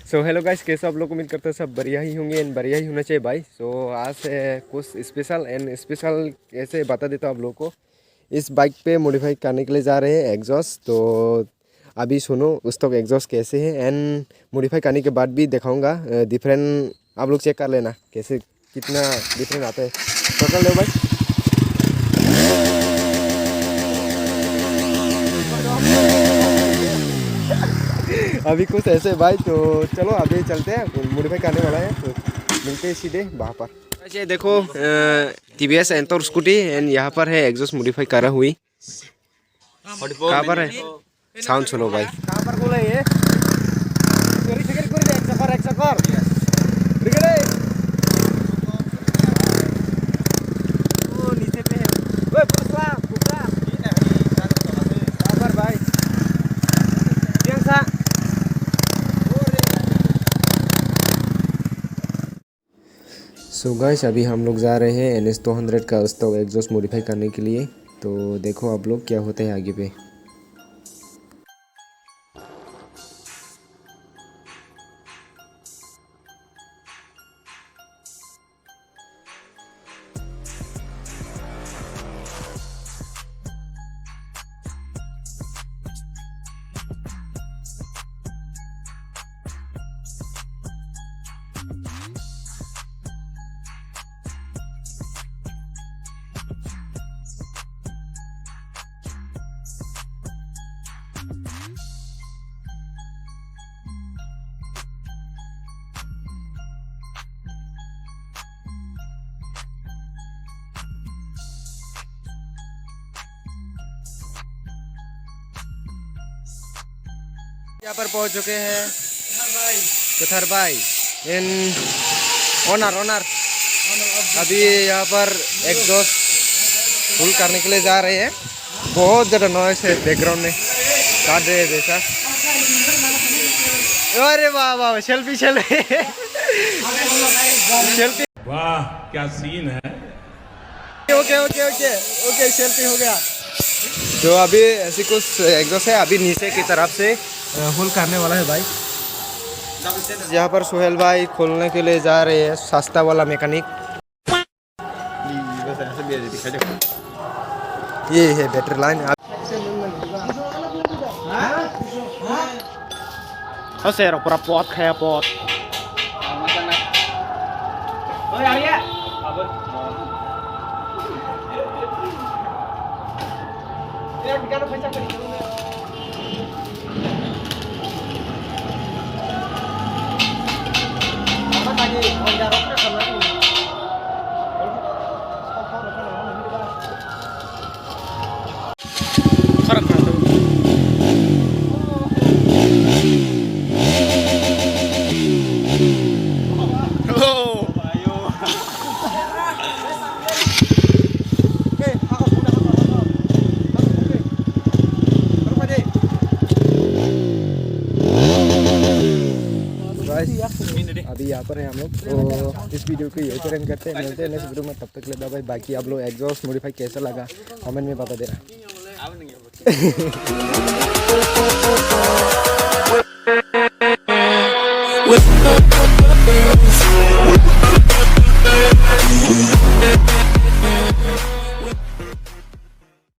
So hello guys, कैसे आप लोग उम्मीद करते हैं सब बढ़िया ही होंगे एंड बढ़िया ही होना चाहिए भाई। सो आज है कुछ स्पेशल एंड स्पेशल कैसे बता देता हूँ आप लोगों को। इस बाइक पे मॉडिफाई करने के लिए जा रहे हैं एग्जॉस्ट। तो अभी सुनो उस तक एग्जॉस्ट कैसे है एंड मॉडिफाई करने के बाद भी दिखाऊंगा डिफरेंट। आप लोग चेक कर लेना कैसे कितना डिफरेंट आता है। पकड़ लो भाई। अभी कुछ ऐसे भाई, तो चलो अभी चलते हैं, मॉडिफाई करने वाला है तो मिलते हैं सीधे वहाँ पर। ये देखो TVS एंटोर स्कूटी एंड यहाँ पर है एग्जॉस्ट मॉडिफाई करा हुई। कहाँ पर है साउंड सुनो भाई। कहाँ पर बोला ये नीचे पे है भाई। सो गाइस, अभी हम लोग जा रहे हैं NS 200 का स्टॉक एग्जॉस्ट मॉडिफाई करने के लिए। तो देखो आप लोग क्या होता है आगे पे। यहाँ पर पहुँच चुके हैं कुथर भाई इन ओनर। अभी यहाँ पर एग्जॉस्ट फुल करने के लिए जा रहे हैं। बहुत ज़्यादा नॉइस है बैकग्राउंड में, काट रहे हैं जैसा। अरे वाह वाह, सेल्फी सेल्फी सेल्फी। वाह क्या सीन है। Okay okay okay okay, selfie हो गया। तो अभी ऐसी कुछ एग्जॉस्ट है, अभी नीचे की तरफ से होल करने वाला है भाई। यहाँ पर सोहेल भाई खोलने के लिए जा रहे हैं, सस्ता वाला मैकेनिक। ये है battery line. Sero pura pot kayak pot. अभी यहाँ पर है हम लोग। तो इस वीडियो को यही पर एंड करते हैं, मिलते हैं नेक्स्ट वीडियो में। तब तक ले बाय। बाकी आप लोग एग्जॉस्ट मॉडिफाई कैसा लगा कमेंट में बता देना।